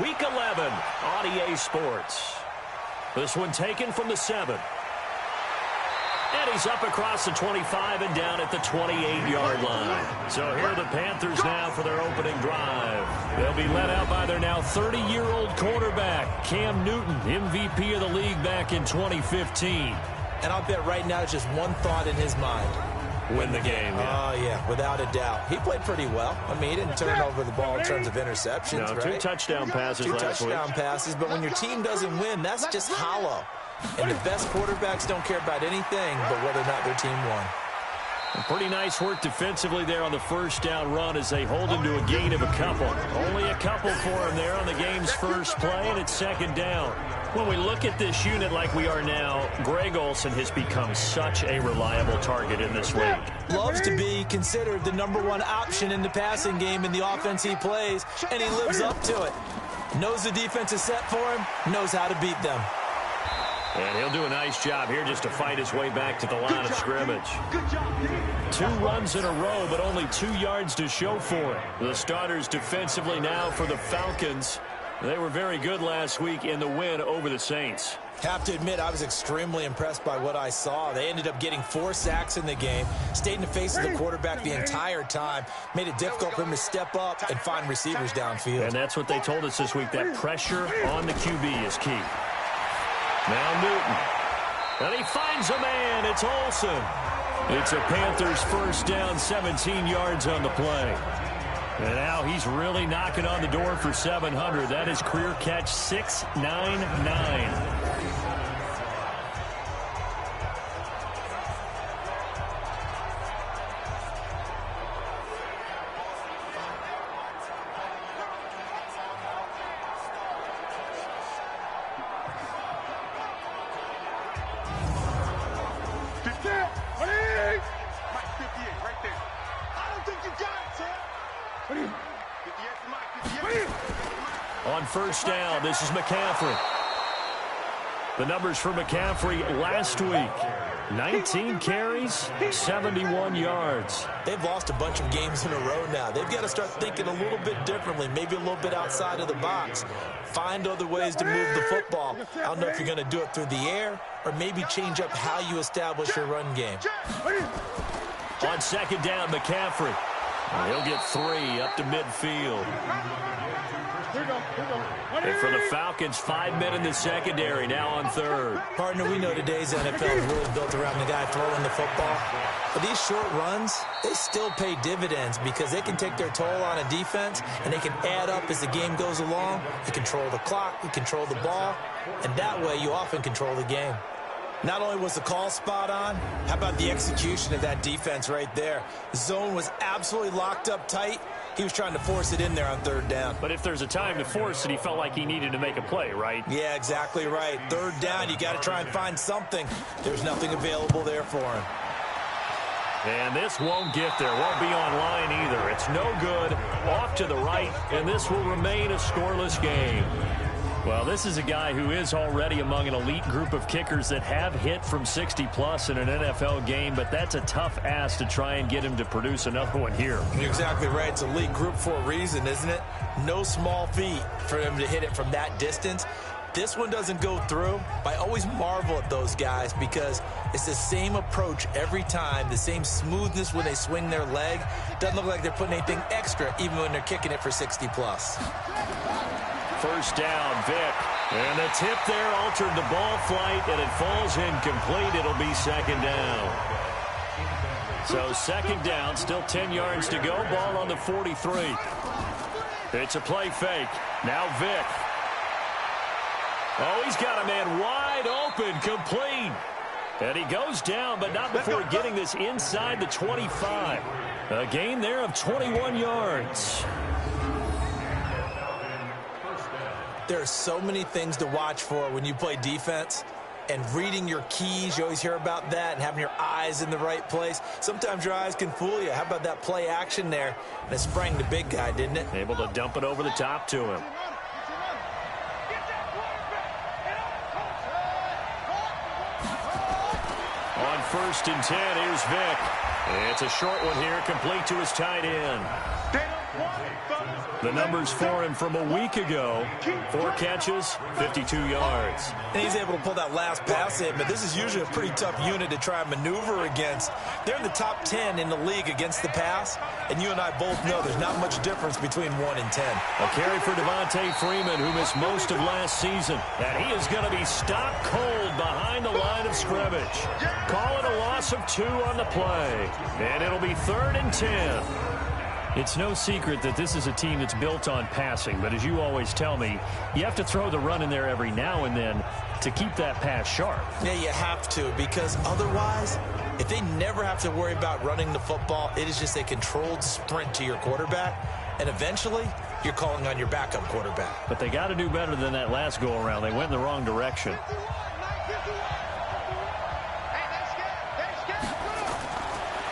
Week 11 on EA Sports. This one taken from the 7. And he's up across the 25 and down at the 28-yard line. So here are the Panthers now for their opening drive. They'll be led out by their now 30-year-old quarterback, Cam Newton, MVP of the league back in 2015. And I'll bet right now it's just one thought in his mind. Win the game, yeah. Oh, yeah, without a doubt. He played pretty well. I mean, he didn't turn over the ball in terms of interceptions, no, right? 2 touchdown passes last week. 2 touchdown passes, but when your team doesn't win, that's just hollow. And the best quarterbacks don't care about anything but whether or not their team won. Pretty nice work defensively there on the first down run as they hold him to a gain of a couple. Only a couple for him there on the game's first play, and it's second down. When we look at this unit like we are now, Greg Olsen has become such a reliable target in this league. Loves to be considered the #1 option in the passing game in the offense he plays, and he lives up to it. Knows the defense is set for him, knows how to beat them. And he'll do a nice job here just to fight his way back to the line of scrimmage. 2 runs in a row, but only 2 yards to show for it. The starters defensively now for the Falcons. They were very good last week in the win over the Saints. Have to admit, I was extremely impressed by what I saw. They ended up getting 4 sacks in the game, stayed in the face of the quarterback the entire time, made it difficult for him to step up and find receivers downfield. And that's what they told us this week, that pressure on the QB is key. Now Newton. And he finds a man. It's Olsen. It's a Panthers first down, 17 yards on the play. And now he's really knocking on the door for 700. That is career catch 699. On first down, this is McCaffrey. The numbers for McCaffrey last week. 19 carries, 71 yards. They've lost a bunch of games in a row now. They've got to start thinking a little bit differently, maybe a little bit outside of the box. Find other ways to move the football. I don't know if you're going to do it through the air or maybe change up how you establish your run game. On second down, McCaffrey. He'll get 3 up to midfield. And for the Falcons, 5 men in the secondary, now on third. Partner, we know today's NFL is really built around the guy throwing the football. But these short runs, they still pay dividends because they can take their toll on a defense, and they can add up as the game goes along. You control the clock, you control the ball, and that way you often control the game. Not only was the call spot on, how about the execution of that defense right there? The zone was absolutely locked up tight. He was trying to force it in there on third down. But if there's a time to force it, he felt like he needed to make a play, right? Yeah, exactly right. Third down, you got to try and find something. There's nothing available there for him. And this won't get there. Won't be online either. It's no good. Off to the right, and this will remain a scoreless game. Well, this is a guy who is already among an elite group of kickers that have hit from 60-plus in an NFL game, but that's a tough ask to try and get him to produce another one here. You're exactly right. It's elite group for a reason, isn't it? No small feat for him to hit it from that distance. This one doesn't go through. I always marvel at those guys because it's the same approach every time, the same smoothness when they swing their leg. Doesn't look like they're putting anything extra even when they're kicking it for 60-plus. First down, Vick. And the tip there altered the ball flight, and it falls incomplete. It'll be second down. So second down, still 10 yards to go. Ball on the 43. It's a play fake. Now Vick. Oh, he's got a man wide open, complete. And he goes down, but not before getting this inside the 25. A gain there of 21 yards. There are so many things to watch for when you play defense. And reading your keys, you always hear about that, and having your eyes in the right place. Sometimes your eyes can fool you. How about that play action there? And it sprang the big guy, didn't it? Able to dump it over the top to him. On first and 10, here's Vick. It's a short one here, complete to his tight end. The numbers for him from a week ago: 4 catches, 52 yards. And he's able to pull that last pass in, but this is usually a pretty tough unit to try and maneuver against. They're in the top 10 in the league against the pass, and you and I both know there's not much difference between 1 and 10. A carry for Devontae Freeman, who missed most of last season. And he is going to be stopped cold behind the line of scrimmage. Call it a loss of 2 on the play. And it'll be 3rd and 10. It's no secret that this is a team that's built on passing, but as you always tell me, you have to throw the run in there every now and then to keep that pass sharp. Yeah, you have to, because otherwise, if they never have to worry about running the football, it is just a controlled sprint to your quarterback, and eventually, you're calling on your backup quarterback. But they got to do better than that last go-around. They went in the wrong direction.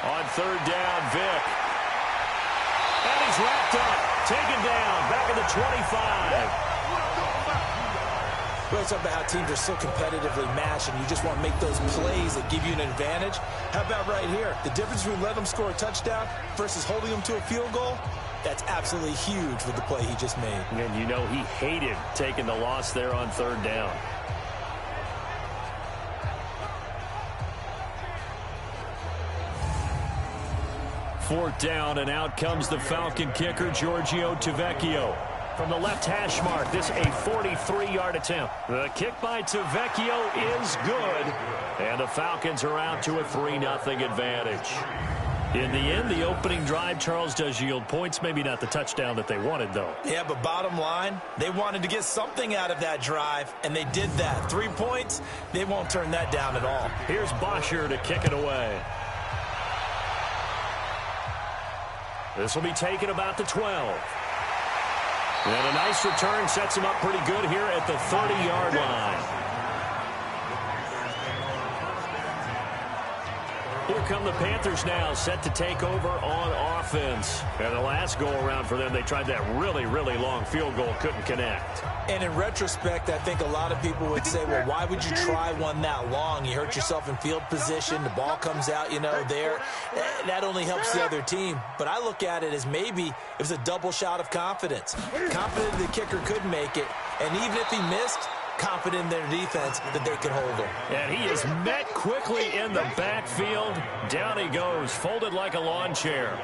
On 3rd down, Vick. And he's wrapped up, taken down, back at the 25. Well, it's about how teams are so competitively matched, and you just want to make those plays that give you an advantage. How about right here? The difference between letting them score a touchdown versus holding them to a field goal, that's absolutely huge with the play he just made. And you know he hated taking the loss there on 3rd down. Fourth down, and out comes the Falcon kicker, Giorgio Tavecchio. From the left hash mark, this a 43-yard attempt. The kick by Tavecchio is good, and the Falcons are out to a 3-0 advantage. In the end, the opening drive, Charles, does yield points. Maybe not the touchdown that they wanted, though. Yeah, but bottom line, they wanted to get something out of that drive, and they did that. 3 points, they won't turn that down at all. Here's Bosher to kick it away. This will be taken about the 12. And a nice return sets him up pretty good here at the 30-yard line. Here come the Panthers now, set to take over on offense. And the last go-around for them, they tried that really, really long field goal, couldn't connect. And in retrospect, I think a lot of people would say, well, why would you try one that long? You hurt yourself in field position. The ball comes out, you know, there. That only helps the other team. But I look at it as maybe it was a double shot of confidence. Confident the kicker could make it. And even if he missed, confident in their defense that they could hold him. And he is met quickly in the backfield. Down he goes, folded like a lawn chair.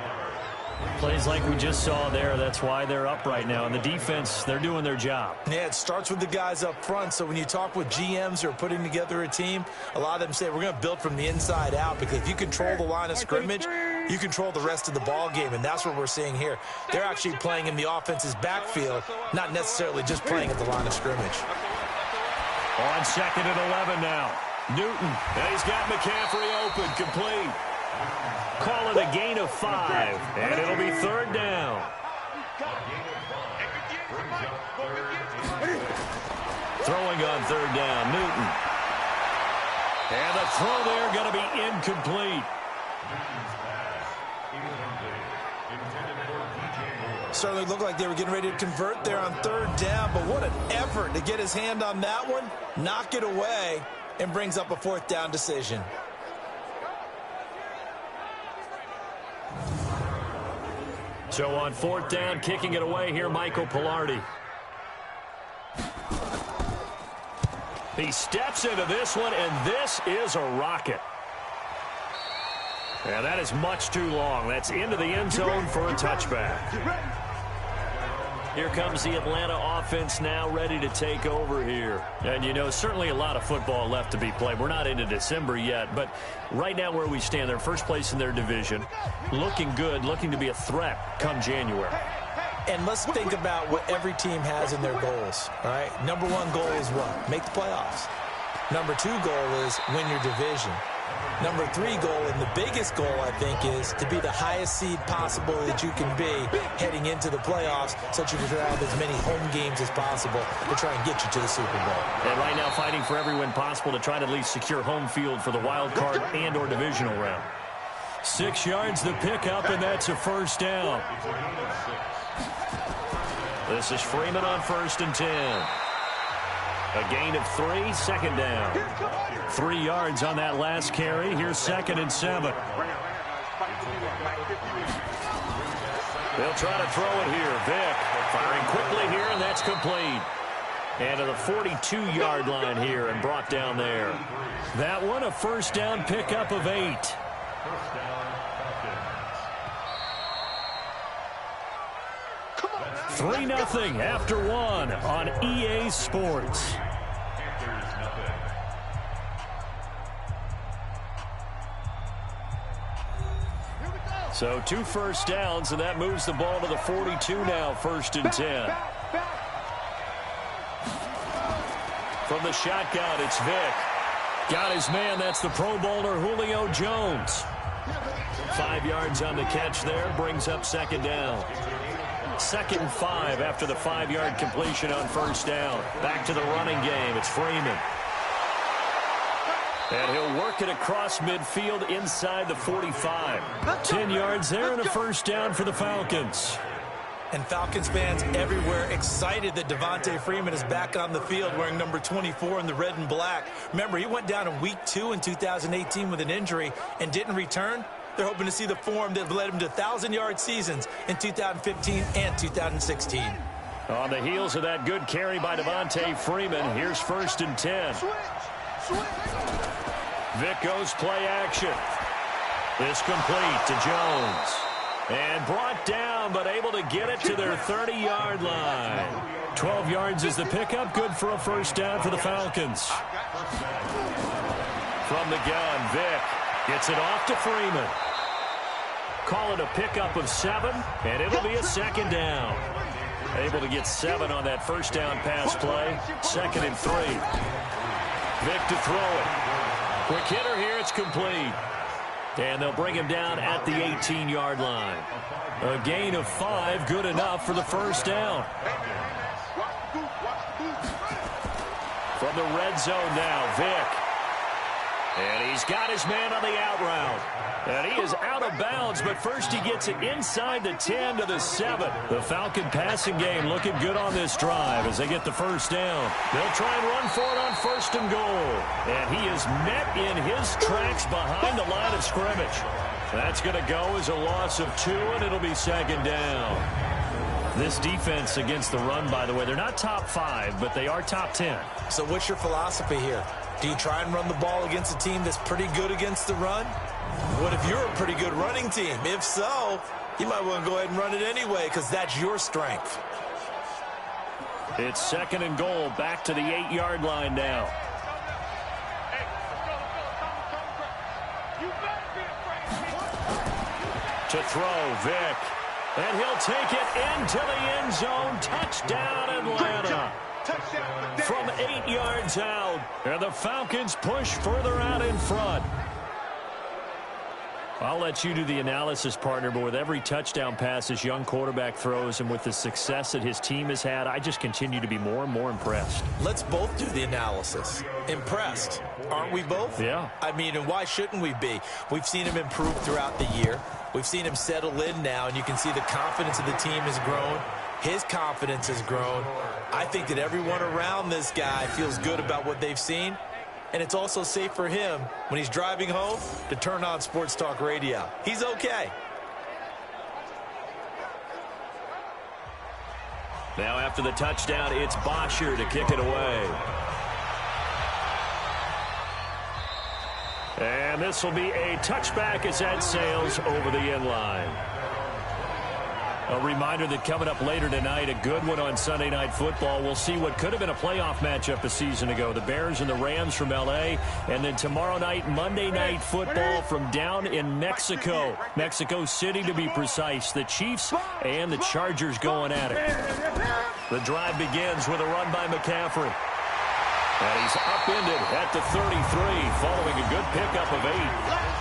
Plays like we just saw there. That's why they're up right now. And the defense, they're doing their job. Yeah, it starts with the guys up front. So when you talk with GMs who are putting together a team, a lot of them say we're going to build from the inside out, because if you control the line of scrimmage, you control the rest of the ball game, and that's what we're seeing here. They're actually playing in the offense's backfield, not necessarily just playing at the line of scrimmage. On 2nd and 11 now. Newton, and he's got McCaffrey open, complete. Call it a gain of 5, and it'll be 3rd down. Throwing on 3rd down, Newton. And the throw there going to be incomplete. Certainly looked like they were getting ready to convert there on 3rd down, but what an effort to get his hand on that one, knock it away, and brings up a 4th down decision. So on 4th down, kicking it away here, Michael Pilardi. He steps into this one, and this is a rocket. And that is much too long. That's into the end zone for a touchback. Here comes the Atlanta offense now ready to take over here. And, you know, certainly a lot of football left to be played. We're not into December yet, but right now where we stand, they're first place in their division. Looking good, looking to be a threat come January. And let's think about what every team has in their goals, all right? Number 1 goal is what? Make the playoffs. Number 2 goal is win your division. Number 3 goal, and the biggest goal, I think, is to be the highest seed possible that you can be heading into the playoffs, so that you can have as many home games as possible to try and get you to the Super Bowl. And right now fighting for every win possible to try to at least secure home field for the wild card and or divisional round. 6 yards the pickup, and that's a 1st down. This is Freeman on 1st and 10. A gain of 3, 2nd down. 3 yards on that last carry. Here's 2nd and 7. They'll try to throw it here. Vick firing quickly here, and that's complete. And to the 42-yard line here and brought down there. That one, a first down pickup of 8. 3-0 after 1 on EA Sports. So 2 first downs, and that moves the ball to the 42 now, 1st and 10. From the shotgun, it's Vick. Got his man, that's the Pro Bowler Julio Jones. 5 yards on the catch there, brings up 2nd down. 2nd and 5 after the 5-yard completion on 1st down. Back to the running game, it's Freeman. And he'll work it across midfield inside the 45. 10 yards there and a first down for the Falcons. And Falcons fans everywhere excited that Devontae Freeman is back on the field wearing number 24 in the red and black. Remember, he went down in week 2 in 2018 with an injury and didn't return. They're hoping to see the form that led him to 1,000-yard seasons in 2015 and 2016. On the heels of that good carry by Devontae Freeman, here's 1st and 10. Vick goes play action. This complete to Jones. And brought down, but able to get it to their 30-yard line. 12 yards is the pickup. Good for a first down for the Falcons. From the gun, Vick gets it off to Freeman. Call it a pickup of 7, and it'll be a 2nd down. Able to get 7 on that first down pass play. 2nd and 3. Vick to throw it. Quick hitter here, it's complete. And they'll bring him down at the 18-yard line. A gain of 5, good enough for the first down. From the red zone now, Vick. And he's got his man on the out route. And he is out of bounds, but first he gets it inside the 10 to the 7. The Falcon passing game looking good on this drive as they get the first down. They'll try and run for it on 1st and goal. And he is met in his tracks behind the line of scrimmage. That's going to go as a loss of 2, and it'll be 2nd down. This defense against the run, by the way, they're not top 5, but they are top 10. So what's your philosophy here? Do you try and run the ball against a team that's pretty good against the run? What if you're a pretty good running team? If so, you might want to go ahead and run it anyway because that's your strength. It's 2nd and goal, back to the 8-yard line now. To throw, Vick. And he'll take it into the end zone. Touchdown, Atlanta. From 8 yards out. And the Falcons push further out in front. I'll let you do the analysis, partner, but with every touchdown pass this young quarterback throws and with the success that his team has had, I just continue to be more and more impressed. Let's both do the analysis. Impressed. Aren't we both? Yeah. I mean, and why shouldn't we be? We've seen him improve throughout the year. We've seen him settle in now, and you can see the confidence of the team has grown. His confidence has grown. I think that everyone around this guy feels good about what they've seen. And it's also safe for him when he's driving home to turn on Sports Talk Radio. He's okay. Now after the touchdown, it's Bosher to kick it away. And this will be a touchback as that sails over the end line. A reminder that coming up later tonight, a good one on Sunday Night Football. We'll see what could have been a playoff matchup a season ago. The Bears and the Rams from L.A. And then tomorrow night, Monday Night Football from down in Mexico. Mexico City, to be precise. The Chiefs and the Chargers going at it. The drive begins with a run by McCaffrey. And he's upended at the 33, following a good pickup of 8.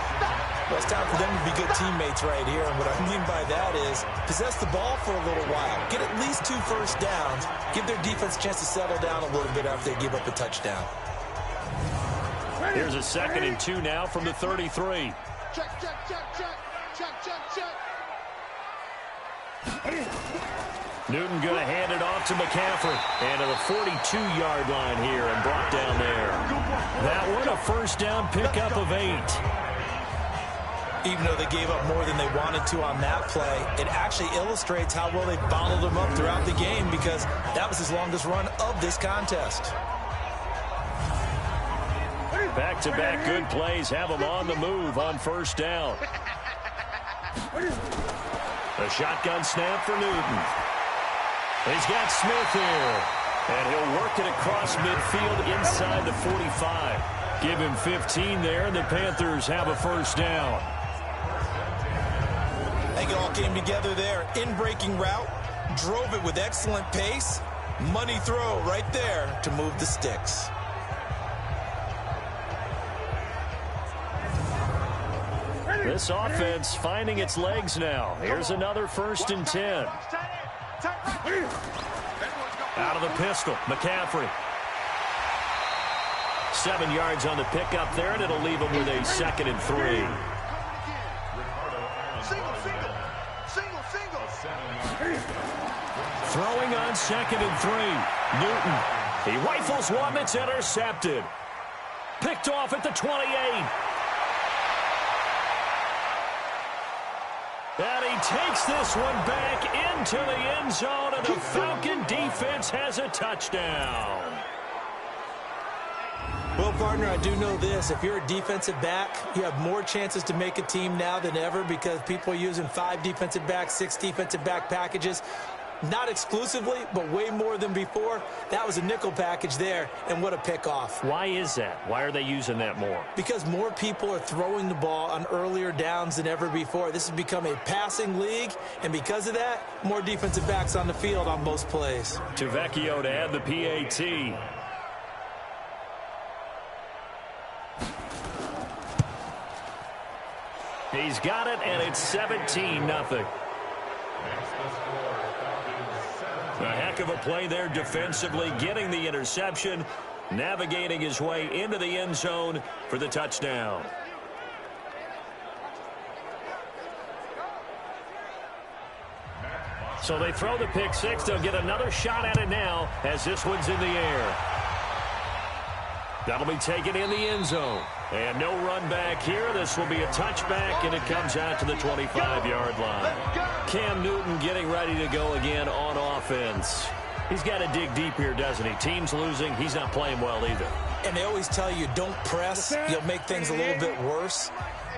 Well, it's time for them to be good teammates right here. And what I mean by that is possess the ball for a little while. Get at least 2 first downs. Give their defense a chance to settle down a little bit after they give up a touchdown. Here's a 2nd and 2 now from the 33. Newton going to hand it off to McCaffrey. And to the 42-yard line here and brought down there. That one a first down pickup of 8. Even though they gave up more than they wanted to on that play, it actually illustrates how well they bottled him up throughout the game because that was his longest run of this contest. Back-to-back good plays have him on the move on first down. A shotgun snap for Newton. He's got Smith here. And he'll work it across midfield inside the 45. Give him 15 there, and the Panthers have a first down. I think it all came together there. In-breaking route, drove it with excellent pace. Money throw right there to move the sticks. This offense finding its legs now. Here's another 1st and 10. Out of the pistol, McCaffrey. 7 yards on the pickup there, and it'll leave him with a 2nd and 3. Throwing on 2nd and 3. Newton. He rifles one that's intercepted. Picked off at the 28. And he takes this one back into the end zone, and the Falcon defense has a touchdown. Well, partner, I do know this. If you're a defensive back, you have more chances to make a team now than ever because people are using 5 defensive backs, 6 defensive back packages. Not exclusively, but way more than before. That was a nickel package there, and what a pickoff. Why is that? Why are they using that more? Because more people are throwing the ball on earlier downs than ever before. This has become a passing league, and because of that, more defensive backs on the field on most plays. To Vecchio to add the PAT. He's got it, and it's 17-0. A heck of a play there defensively, getting the interception, navigating his way into the end zone for the touchdown. So they throw the pick six. They'll get another shot at it now as this one's in the air. That'll be taken in the end zone. And no run back here. This will be a touchback, and it comes out to the 25-yard line. Cam Newton getting ready to go again on offense. He's got to dig deep here, doesn't he? Team's losing. He's not playing well either. And they always tell you, don't press. You'll make things a little bit worse.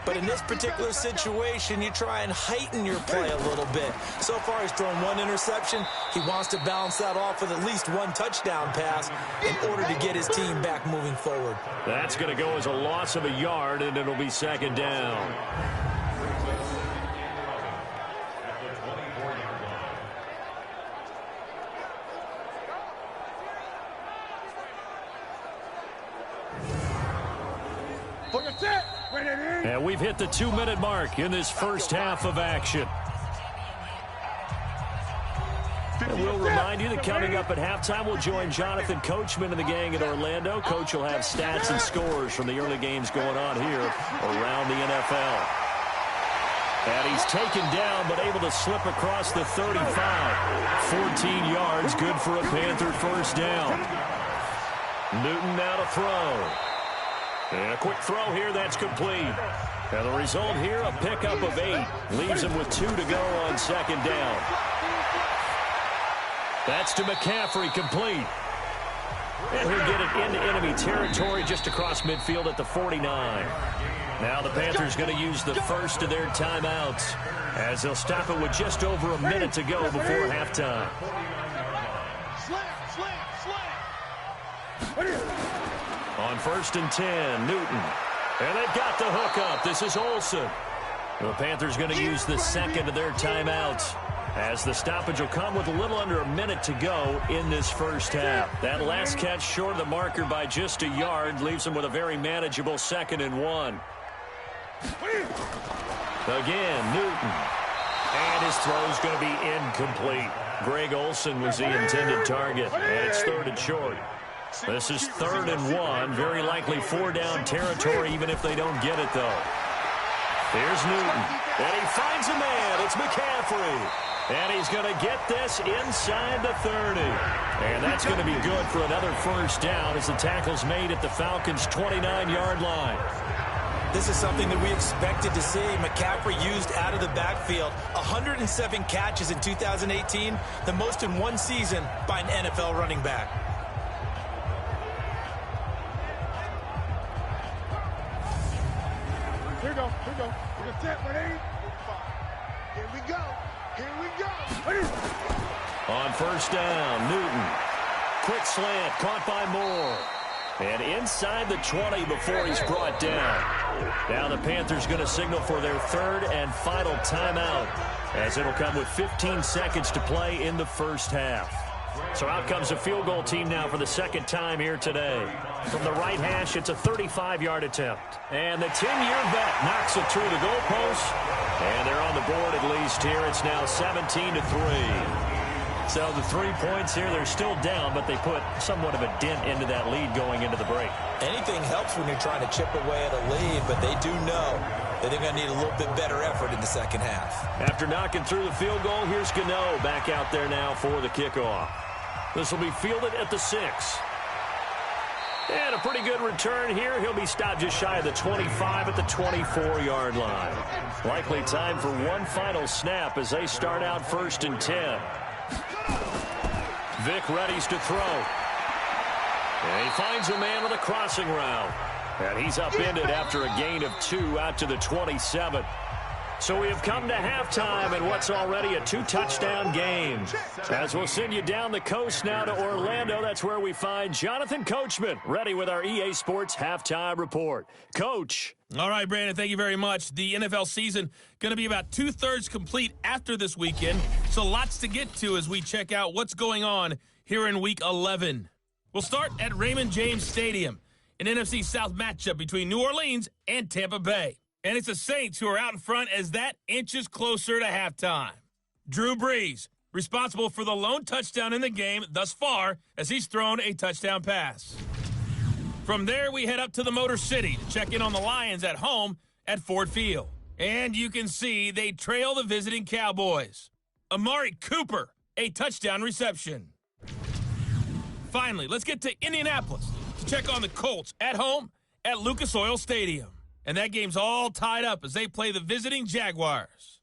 But in this particular situation, you try and heighten your play a little bit. So far, he's thrown 1 interception. He wants to balance that off with at least 1 touchdown pass in order to get his team back moving forward. That's going to go as a loss of a yard, and it'll be 2nd down. And we've hit the 2-minute mark in this first half of action. And we'll remind you that coming up at halftime, we'll join Jonathan Coachman and the gang at Orlando. Coach will have stats and scores from the early games going on here around the NFL. And he's taken down, but able to slip across the 35. 14 yards, good for a Panther first down. Newton now to throw. And a quick throw here, that's complete. And the result here, a pickup of 8. Leaves him with 2 to go on 2nd down. That's to McCaffrey, complete. And he'll get it into enemy territory just across midfield at the 49. Now the Panthers going to use the first of their timeouts as they'll stop it with just over a minute to go before halftime. On 1st and 10, Newton. And they've got the hook up. This is Olsen. The Panthers going to use the second of their timeouts as the stoppage will come with a little under a minute to go in this first half. That last catch short of the marker by just a yard leaves them with a very manageable 2nd and 1. Again, Newton. And his throw's going to be incomplete. Greg Olsen was the intended target, and it's 3rd and short. This is 3rd and 1. Very likely 4-down territory, even if they don't get it, though. Here's Newton. And he finds a man. It's McCaffrey. And he's going to get this inside the 30. And that's going to be good for another first down as the tackle's made at the Falcons' 29-yard line. This is something that we expected to see. McCaffrey used out of the backfield. 107 catches in 2018, the most in one season by an NFL running back. Here we go. We're going to set, ready? Here we go. Ready? On first down, Newton. Quick slant, caught by Moore. And inside the 20 before he's brought down. Now the Panthers going to signal for their third and final timeout, as it'll come with 15 seconds to play in the first half. So out comes a field goal team now for the second time here today. From the right hash, it's a 35-yard attempt. And the 10-year vet knocks it through the goalpost. And they're on the board at least here. It's now 17-3. So the 3 points here, they're still down, but they put somewhat of a dent into that lead going into the break. Anything helps when you're trying to chip away at a lead, but they do know that they're going to need a little bit better effort in the second half. After knocking through the field goal, here's Gano back out there now for the kickoff. This will be fielded at the 6. And a pretty good return here. He'll be stopped just shy of the 25 at the 24-yard line. Likely time for one final snap as they start out 1st and 10. Vick readies to throw. And he finds a man with a crossing route. And he's upended after a gain of 2 out to the 27. So we have come to halftime in what's already a 2-touchdown game. As we'll send you down the coast now to Orlando, that's where we find Jonathan Coachman, ready with our EA Sports Halftime Report. Coach. All right, Brandon, thank you very much. The NFL season going to be about 2/3 complete after this weekend, so lots to get to as we check out what's going on here in Week 11. We'll start at Raymond James Stadium, an NFC South matchup between New Orleans and Tampa Bay. And it's the Saints who are out in front as that inches closer to halftime. Drew Brees, responsible for the lone touchdown in the game thus far as he's thrown a touchdown pass. From there, we head up to the Motor City to check in on the Lions at home at Ford Field. And you can see they trail the visiting Cowboys. Amari Cooper, a touchdown reception. Finally, let's get to Indianapolis to check on the Colts at home at Lucas Oil Stadium. And that game's all tied up as they play the visiting Jaguars.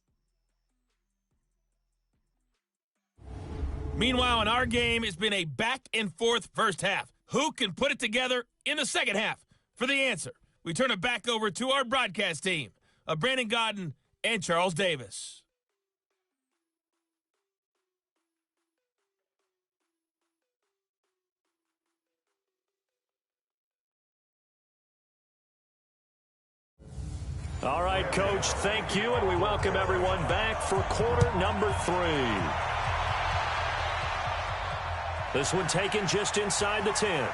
Meanwhile, in our game, it's been a back-and-forth first half. Who can put it together in the second half? For the answer, we turn it back over to our broadcast team of Brandon Godden and Charles Davis. All right, Coach, thank you, and we welcome everyone back for quarter number 3. This one taken just inside the 10.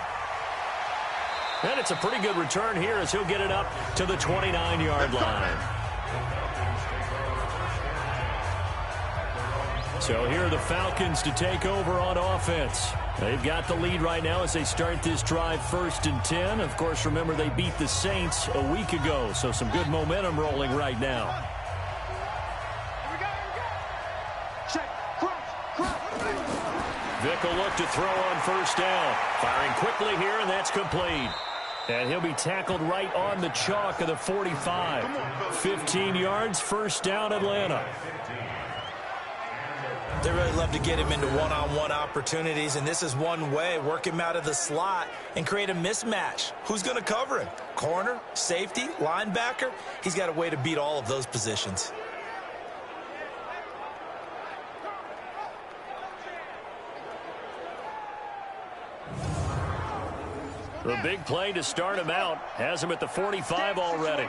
And it's a pretty good return here as he'll get it up to the 29-yard line. So here are the Falcons to take over on offense. They've got the lead right now as they start this drive 1st and 10. Of course, remember they beat the Saints a week ago, so some good momentum rolling right now. Vick will look to throw on first down. Firing quickly here, and that's complete. And he'll be tackled right on the chalk of the 45. 15 yards, first down, Atlanta. They really love to get him into one-on-one opportunities, and this is one way. Work him out of the slot and create a mismatch. Who's going to cover him? Corner, safety, linebacker? He's got a way to beat all of those positions. The big play to start him out has him at the 45 already.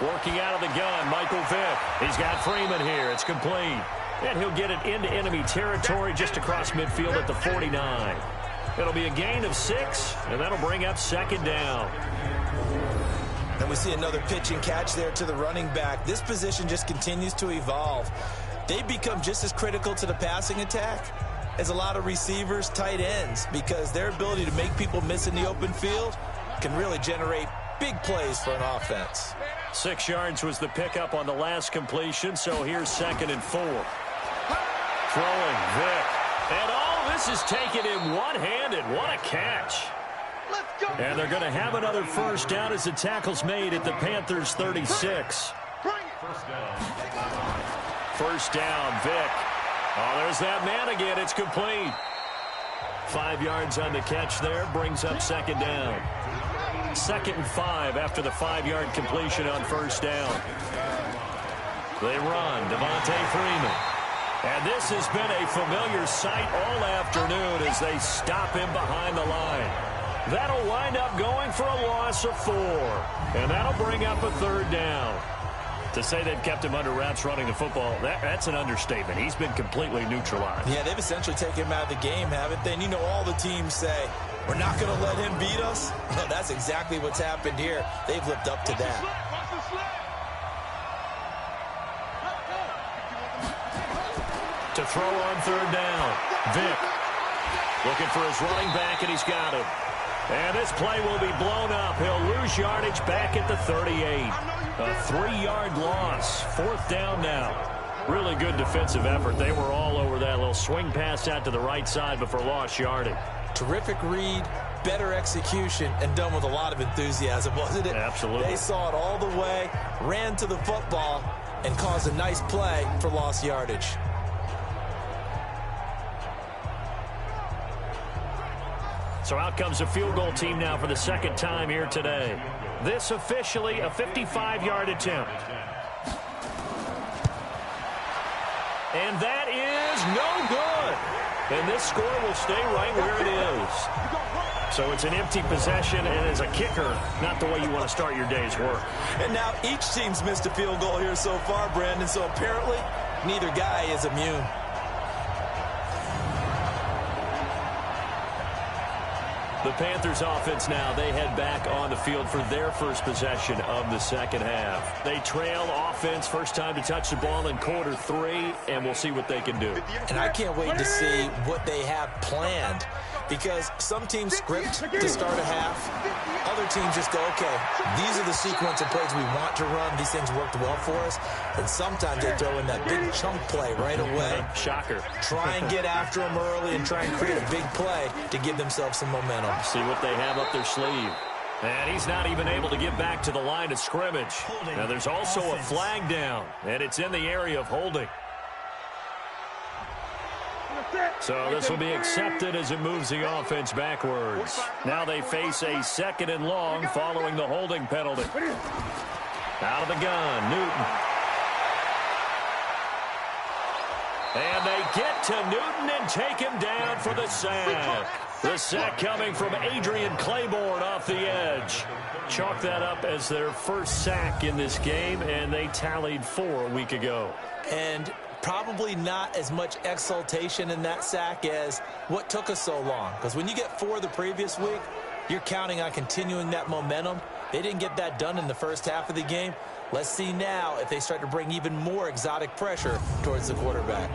Working out of the gun, Michael Vick. He's got Freeman here. It's complete. And he'll get it into enemy territory just across midfield at the 49. It'll be a gain of 6, and that'll bring up second down. And we see another pitch and catch there to the running back. This position just continues to evolve. They become just as critical to the passing attack as a lot of receivers, tight ends, because their ability to make people miss in the open field can really generate big plays for an offense. 6 yards was the pickup on the last completion, so here's 2nd and 4. Throwing Vick. And all this is taken in one-handed. What a catch. Let's And they're going to have another first down as the tackle's made at the Panthers' 36. First down, Vick. Oh, there's that man again. It's complete. 5 yards on the catch there. Brings up second down. 2nd and 5 after the 5-yard completion on first down. They run. Devontae Freeman. And this has been a familiar sight all afternoon as they stop him behind the line. That'll wind up going for a loss of 4. And that'll bring up a 3rd down. To say they've kept him under wraps running the football, that's an understatement. He's been completely neutralized. Yeah, they've essentially taken him out of the game, haven't they? And you know all the teams say, we're not going to let him beat us. Well, that's exactly what's happened here. They've lived up to that. To throw on 3rd down, Vick looking for his running back, and he's got him. And this play will be blown up. He'll lose yardage back at the 38. A 3-yard loss. 4th down now. Really good defensive effort. They were all over that little swing pass out to the right side before lost yardage. Terrific read, better execution, and done with a lot of enthusiasm, wasn't it? Absolutely. They saw it all the way, ran to the football, and caused a nice play for lost yardage. So out comes a field goal team now for the 2nd time here today. This officially a 55-yard attempt. And that is no good. And this score will stay right where it is. So it's an empty possession, and as a kicker, not the way you want to start your day's work. And now each team's missed a field goal here so far, Brandon, so apparently neither guy is immune. The Panthers offense now, they head back on the field for their first possession of the 2nd half. They trail offense, first time to touch the ball in quarter 3, and we'll see what they can do. And I can't wait to see what they have planned, because some teams script to start a half. Other teams just go, okay, these are the sequence of plays we want to run. These things worked well for us. And sometimes they throw in that big chunk play right away. Shocker. Try and get after them early and try and create a big play to give themselves some momentum. See what they have up their sleeve. And he's not even able to get back to the line of scrimmage. Now there's also a flag down, and it's in the area of holding. So this will be accepted as it moves the offense backwards. Now they face a 2nd and long following the holding penalty. Out of the gun, Newton. And they get to Newton and take him down for the sack. The sack coming from Adrian Claiborne off the edge. Chalk that up as their first sack in this game, and they tallied 4 a week ago. And probably not as much exultation in that sack as what took us so long. Because when you get 4 the previous week, you're counting on continuing that momentum. They didn't get that done in the first half of the game. Let's see now if they start to bring even more exotic pressure towards the quarterback.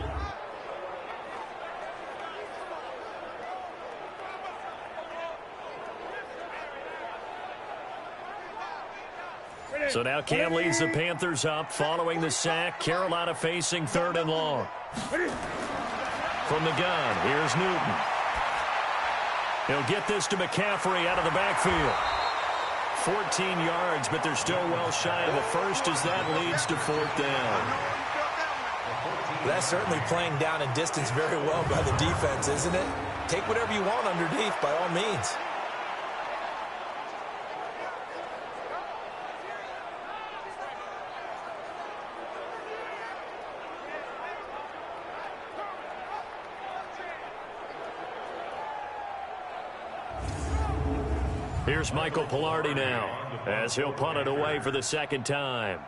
So now Cam leads the Panthers up following the sack. Carolina facing 3rd and long. From the gun, here's Newton. He'll get this to McCaffrey out of the backfield. 14 yards, but they're still well shy of a first as that leads to 4th down. That's certainly playing down and distance very well by the defense, isn't it? Take whatever you want underneath by all means. Here's Michael Pilardi now as he'll punt it away for the 2nd time.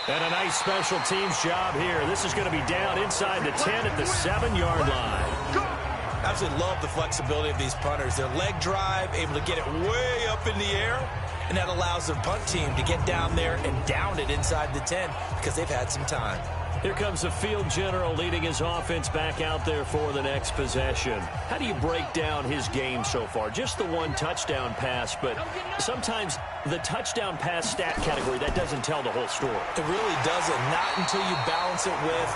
And a nice special teams job here. This is going to be down inside the 10 at the 7-yard line. Absolutely love the flexibility of these punters. Their leg drive, able to get it way up in the air, and that allows their punt team to get down there and down it inside the 10 because they've had some time. Here comes the field general leading his offense back out there for the next possession. How do you break down his game so far? Just the one touchdown pass, but sometimes the touchdown pass stat category, that doesn't tell the whole story. It really doesn't, not until you balance it with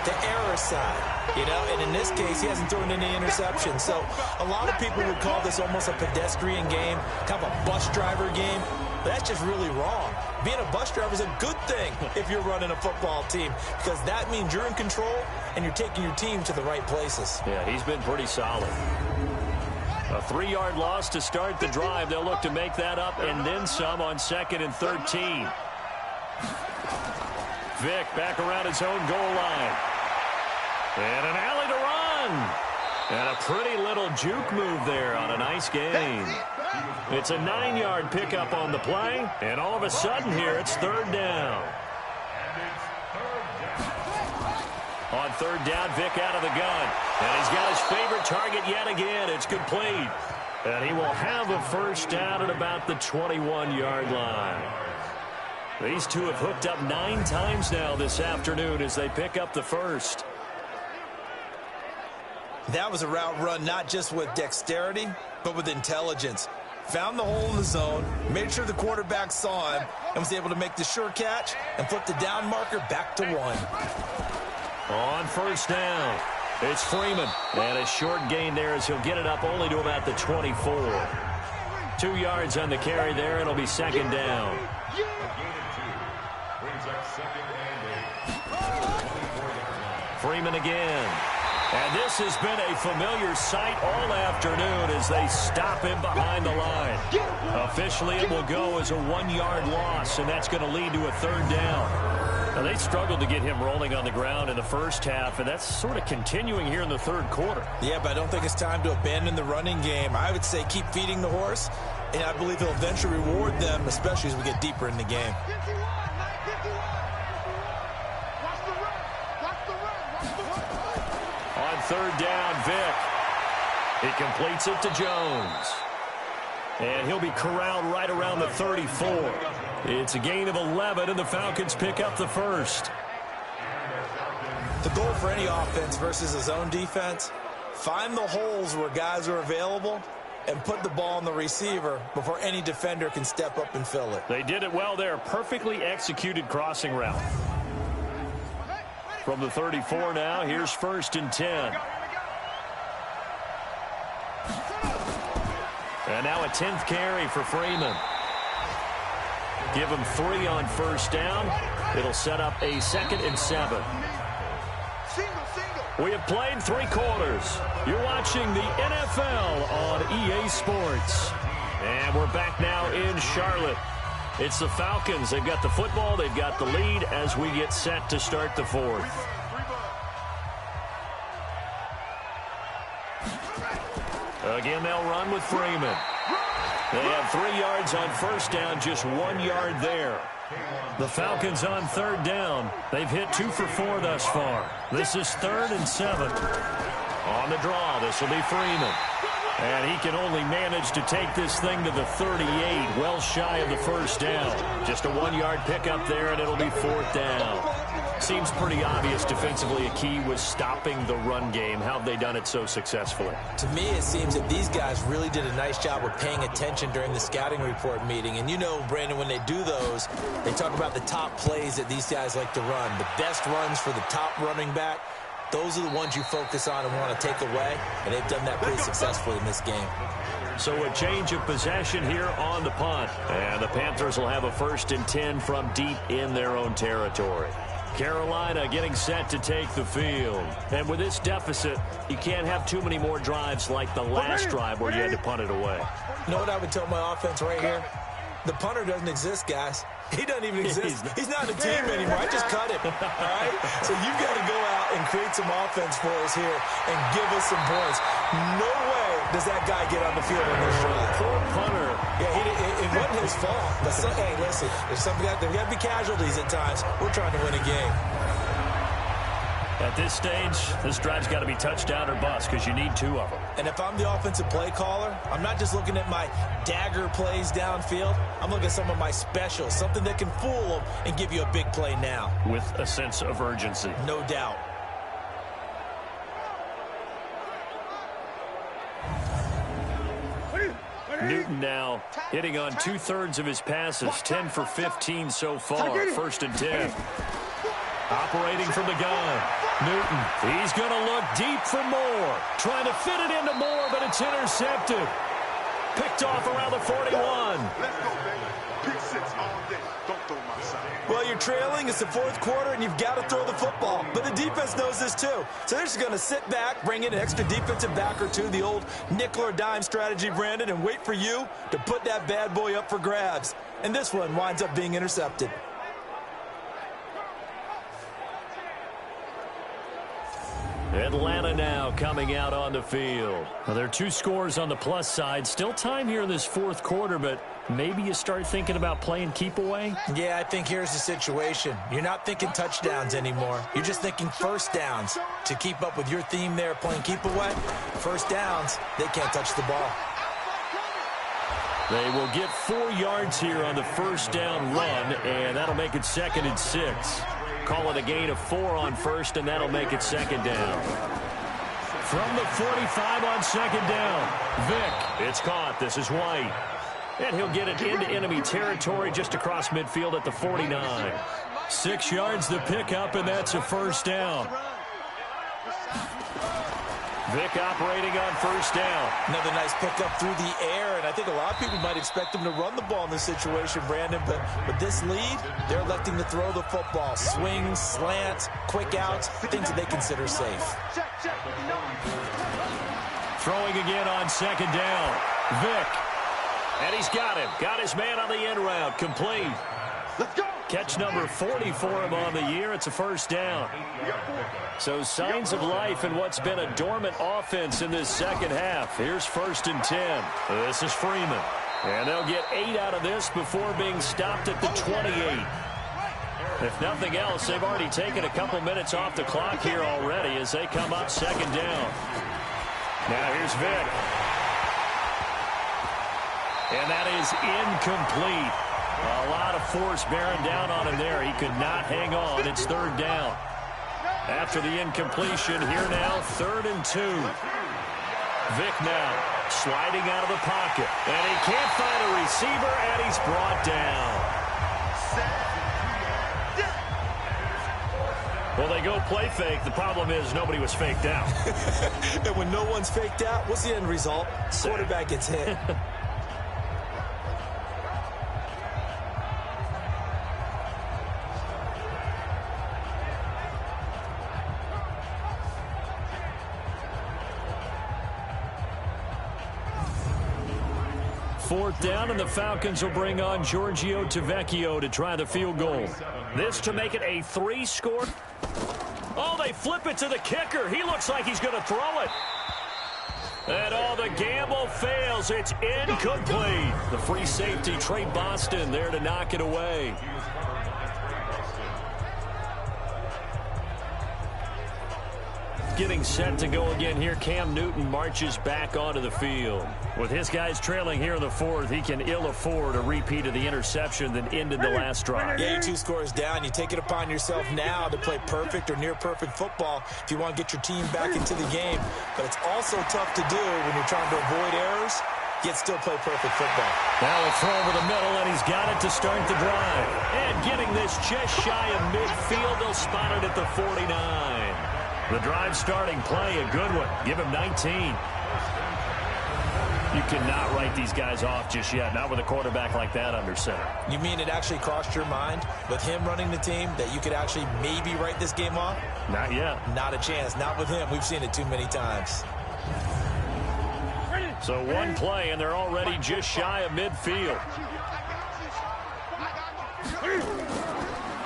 the error side. And in this case, he hasn't thrown any interceptions. So a lot of people would call this almost a pedestrian game, kind of a bus driver game. But that's just really wrong. Being a bus driver is a good thing if you're running a football team, because that means you're in control and you're taking your team to the right places. Yeah, he's been pretty solid. A 3-yard loss to start the drive. They'll look to make that up and then some on 2nd and 13. Vick back around his own goal line. And an alley to run. And a pretty little juke move there on a nice gain. It's a 9-yard pickup on the play. And all of a sudden here, it's 3rd down. On 3rd down, Vick out of the gun. And he's got his favorite target yet again. It's complete. And he will have a 1st down at about the 21-yard line. These two have hooked up 9 times now this afternoon as they pick up the 1st. That was a route run not just with dexterity, but with intelligence. Found the hole in the zone, made sure the quarterback saw him, and was able to make the sure catch and flip the down marker back to 1. On 1st down, it's Freeman. And a short gain there as he'll get it up only to about the 24. 2 yards on the carry there, and it'll be 2nd down. Freeman again. And this has been a familiar sight all afternoon as they stop him behind the line. Officially, it will go as a 1-yard loss, and that's going to lead to a 3rd down. Now, they struggled to get him rolling on the ground in the first half, and that's sort of continuing here in the 3rd quarter. Yeah, but I don't think it's time to abandon the running game. I would say keep feeding the horse, and I believe he'll eventually reward them, especially as we get deeper in the game. On 3rd down, Vick. He completes it to Jones. And he'll be corralled right around the 34. It's a gain of 11, and the Falcons pick up the 1st. The goal for any offense versus his own defense, find the holes where guys are available and put the ball on the receiver before any defender can step up and fill it. They did it well there. Perfectly executed crossing route. From the 34 now, here's 1st and 10. And now a 10th carry for Freeman. Give him 3 on 1st down. It'll set up a 2nd and 7. We have played 3 quarters. You're watching the NFL on EA Sports. And we're back now in Charlotte. It's the Falcons. They've got the football. They've got the lead as we get set to start the 4th. Again, they'll run with Freeman. They have 3 yards on 1st down, just 1 yard there. The Falcons on 3rd down. They've hit 2 for 4 thus far. This is 3rd and 7. On the draw, this will be Freeman. And he can only manage to take this thing to the 38, well shy of the 1st down. Just a 1-yard pickup there, and it'll be 4th down. Seems pretty obvious defensively a key was stopping the run game. How have they done it so successfully? To me, it seems that these guys really did a nice job of paying attention during the scouting report meeting. And you know, Brandon, when they do those, they talk about the top plays that these guys like to run. The best runs for the top running back. Those are the ones you focus on and want to take away, and they've done that pretty successfully in this game. So a change of possession here on the punt. And the Panthers will have a 1st and 10 from deep in their own territory. Carolina getting set to take the field. And with this deficit, you can't have too many more drives like the last drive where you had to punt it away. You know what I would tell my offense right here? The punter doesn't exist, guys. He doesn't even exist. He's not a team anymore. I just cut him. All right? So you've got to go out and create some offense for us here and give us some points. No way does that guy get on the field on this drive. Poor punter. Yeah, it wasn't his fault. But hey, listen, there's got to be casualties at times. We're trying to win a game. At this stage, this drive's got to be touchdown or bust because you need 2 of them. And if I'm the offensive play caller, I'm not just looking at my dagger plays downfield. I'm looking at some of my specials, something that can fool them and give you a big play now. With a sense of urgency. No doubt. Newton now hitting on 2/3 of his passes, 10 for 15 so far, 1st and 10. Operating from the gun. Newton, he's going to look deep for Moore. Trying to fit it into Moore, but it's intercepted. Picked off around the 41. Let's go, baby. Pick 6 all day. Don't throw my side. Well, you're trailing. It's the 4th quarter, and you've got to throw the football. But the defense knows this, too. So they're just going to sit back, bring in an extra defensive back or two, the old nickel or dime strategy, Brandon, and wait for you to put that bad boy up for grabs. And this one winds up being intercepted. Atlanta now coming out on the field. Well, there are 2 scores on the plus side. Still time here in this 4th quarter, but maybe you start thinking about playing keep away? Yeah, I think here's the situation. You're not thinking touchdowns anymore. You're just thinking first downs. To keep up with your theme there, playing keep away, first downs, they can't touch the ball. They will get 4 yards here on the first down run, and that'll make it 2nd and 6. Call it a gain of 4 on first, and that'll make it 2nd down. From the 45 on 2nd down, Vick. It's caught. This is White. And he'll get it into enemy territory just across midfield at the 49. 6 yards to pick up, and that's a first down. Vick operating on first down. Another nice pickup through the air, and I think a lot of people might expect him to run the ball in this situation, Brandon, but with this lead, they're electing to throw the football. Swings, slants, quick outs, things that they consider safe. Throwing again on 2nd down. Vick. And he's got him. Got his man on the end route. Complete. Let's go. Catch number 40 for him on the year. It's a first down. So signs of life in what's been a dormant offense in this second half. Here's 1st and 10. This is Freeman. And they'll get 8 out of this before being stopped at the 28. If nothing else, they've already taken a couple minutes off the clock here already as they come up 2nd down. Now here's Vick. And that is incomplete. A lot of force bearing down on him there. He could not hang on. It's 3rd down. After the incompletion, here now, 3rd and 2. Vick now sliding out of the pocket. And he can't find a receiver, and he's brought down. Well, they go play fake. The problem is nobody was faked out. And when no one's faked out, what's the end result? Quarterback gets hit. Fourth down, and the Falcons will bring on Giorgio Tavecchio to try the field goal. This to make it a 3-score. Oh, they flip it to the kicker. He looks like he's going to throw it. And all the gamble fails. It's incomplete. The free safety, Trey Boston, there to knock it away. Getting set to go again here. Cam Newton marches back onto the field. With his guys trailing here in the 4th, he can ill afford a repeat of the interception that ended the last drive. Yeah, you're 2 scores down. You take it upon yourself now to play perfect or near perfect football if you want to get your team back into the game. But it's also tough to do when you're trying to avoid errors, yet still play perfect football. Now a throw over the middle, and he's got it to start the drive. And getting this just shy of midfield, they'll spot it at the 49. The drive starting play, a good one. Give him 19. You cannot write these guys off just yet, not with a quarterback like that under center. You mean it actually crossed your mind with him running the team that you could actually maybe write this game off? Not yet. Not a chance. Not with him. We've seen it too many times. So one play, and they're already just shy of midfield.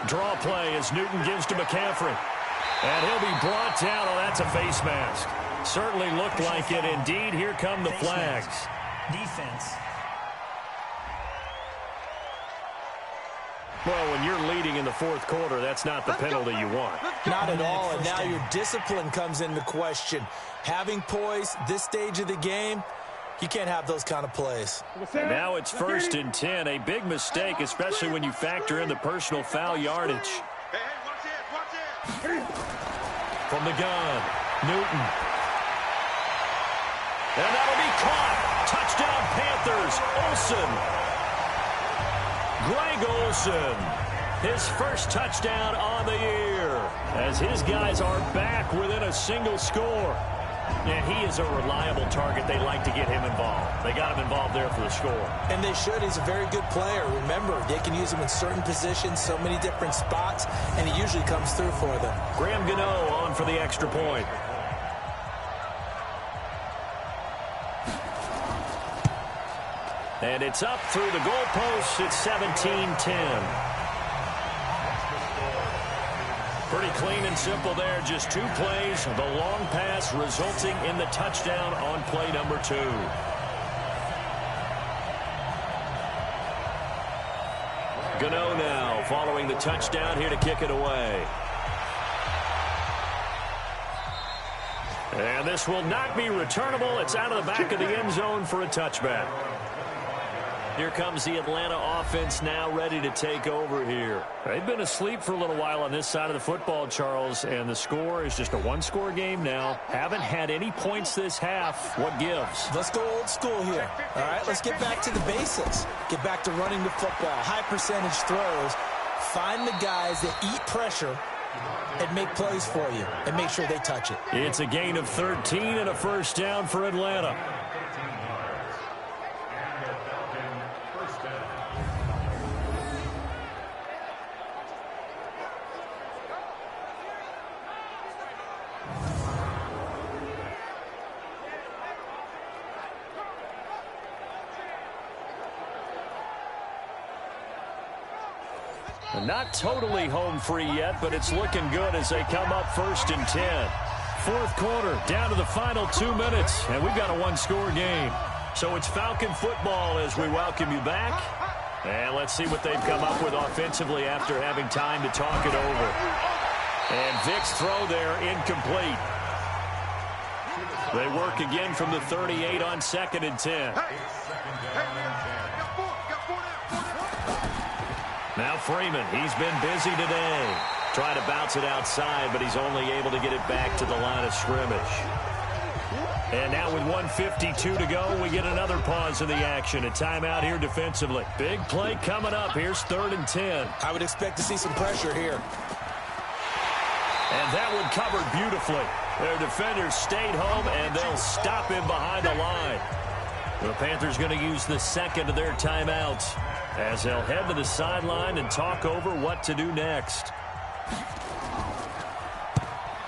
Draw play as Newton gives to McCaffrey. And he'll be brought down. Oh, that's a face mask. Certainly looked like it. Indeed, here come the flags. Defense. Well, when you're leading in the fourth quarter, that's not the penalty you want. Not at all, and now your discipline comes into question. Having poise this stage of the game, you can't have those kind of plays. And now it's 1st and 10, a big mistake, especially when you factor in the personal foul yardage. From the gun, Newton. And that'll be caught. Touchdown, Panthers. Olsen. Greg Olsen. His first touchdown on the year. As his guys are back within a single score. And he is a reliable target. They like to get him involved. They got him involved there for the score. And they should. He's a very good player. Remember, they can use him in certain positions, so many different spots, and he usually comes through for them. Graham Gano on for the extra point. And it's up through the goalposts. It's 17-10. Pretty clean and simple there. Just 2 plays. The long pass resulting in the touchdown on play number 2. Gano now following the touchdown here to kick it away. And this will not be returnable. It's out of the back of the end zone for a touchback. Here comes the Atlanta offense now ready to take over here. They've been asleep for a little while on this side of the football, Charles, and the score is just a 1-score game now. Haven't had any points this half. What gives? Let's go old school here. All right, let's get back to the basics. Get back to running the football, high percentage throws. Find the guys that eat pressure and make plays for you and make sure they touch it. It's a gain of 13 and a first down for Atlanta. Not totally home free yet, but it's looking good as they come up 1st and 10. Fourth quarter, down to the final 2 minutes, and we've got a 1-score game. So it's Falcon football as we welcome you back. And let's see what they've come up with offensively after having time to talk it over. And Vick's throw there incomplete. They work again from the 38 on 2nd and 10. Now Freeman, he's been busy today. Trying to bounce it outside, but he's only able to get it back to the line of scrimmage. And now with 1:52 to go, we get another pause in the action. A timeout here defensively. Big play coming up. Here's 3rd and 10. I would expect to see some pressure here. And that one covered beautifully. Their defenders stayed home, and they'll stop him behind the line. The Panthers going to use the second of their timeouts as they'll head to the sideline and talk over what to do next.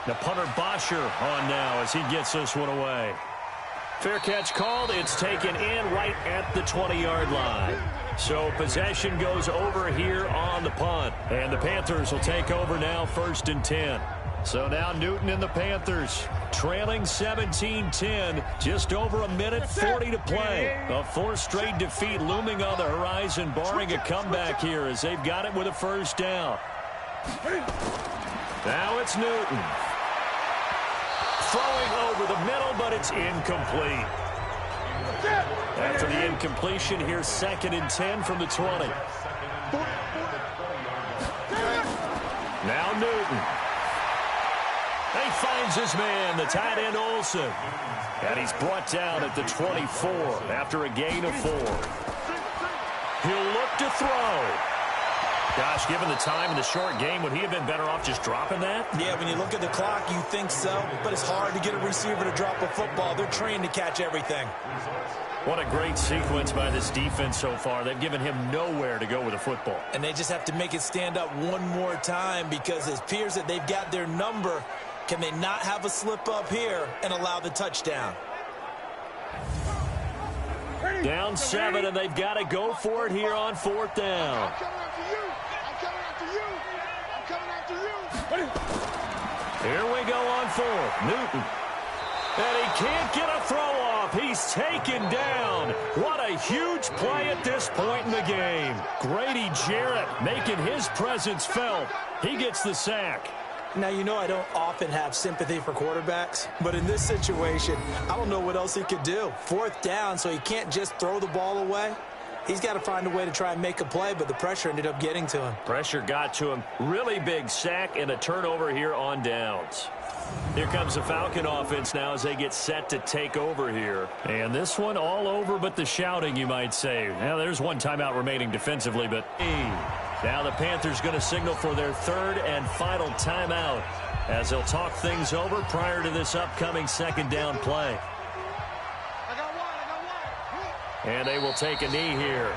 The punter Bosher on now as he gets this one away. Fair catch called. It's taken in right at the 20-yard line. So possession goes over here on the punt. And the Panthers will take over now 1st and 10. So now Newton and the Panthers trailing 17-10. Just over 1:40 to play. A 4th straight defeat looming on the horizon, barring a comeback here as they've got it with a first down. Now it's Newton. Throwing over the middle, but it's incomplete. After the incompletion, here's 2nd and 10 from the 20. Now Newton. He finds his man, the tight end Olsen. And he's brought down at the 24 after a gain of 4. He'll look to throw. Gosh, given the time in the short game, would he have been better off just dropping that? Yeah, when you look at the clock, you think so. But it's hard to get a receiver to drop a football. They're trained to catch everything. What a great sequence by this defense so far. They've given him nowhere to go with the football. And they just have to make it stand up one more time because it appears that they've got their number. Can they not have a slip up here and allow the touchdown? Down 7, and they've got to go for it here on 4th down. I'm coming after you. I'm coming after you. I'm coming after you. Here we go on 4th. Newton. And he can't get a throw off. He's taken down. What a huge play at this point in the game. Grady Jarrett making his presence felt. He gets the sack. Now, you know I don't often have sympathy for quarterbacks, but in this situation, I don't know what else he could do. 4th down, so he can't just throw the ball away. He's got to find a way to try and make a play, but the pressure ended up getting to him. Pressure got to him. Really big sack and a turnover here on downs. Here comes the Falcon offense now as they get set to take over here. And this one all over but the shouting, you might say. Now, there's one timeout remaining defensively, but now the Panthers going to signal for their 3rd and final timeout as they'll talk things over prior to this upcoming 2nd down play. And they will take a knee here.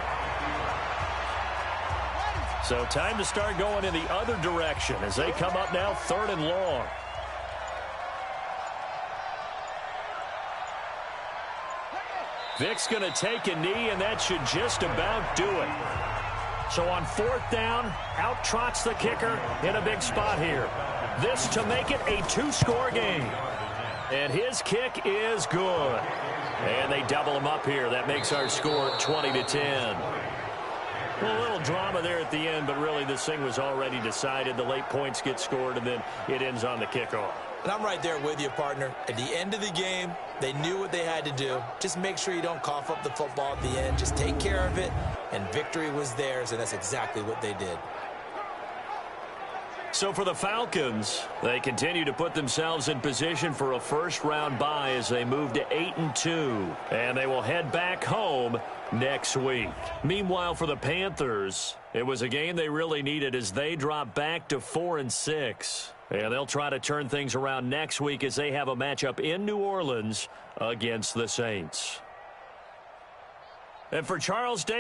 So time to start going in the other direction as they come up now 3rd and long. Vick's going to take a knee, and that should just about do it. So on 4th down, out trots the kicker in a big spot here. This to make it a 2-score game. And his kick is good. And they double him up here. That makes our score 20-10. Well, a little drama there at the end, but really this thing was already decided. The late points get scored, and then it ends on the kickoff. And I'm right there with you, partner. At the end of the game, they knew what they had to do. Just make sure you don't cough up the football at the end. Just take care of it, and victory was theirs, and that's exactly what they did. So for the Falcons, they continue to put themselves in position for a first-round bye as they move to 8-2. And they will head back home next week. Meanwhile, for the Panthers, it was a game they really needed as they drop back to 4-6. And they'll try to turn things around next week as they have a matchup in New Orleans against the Saints. And for Charles Davis,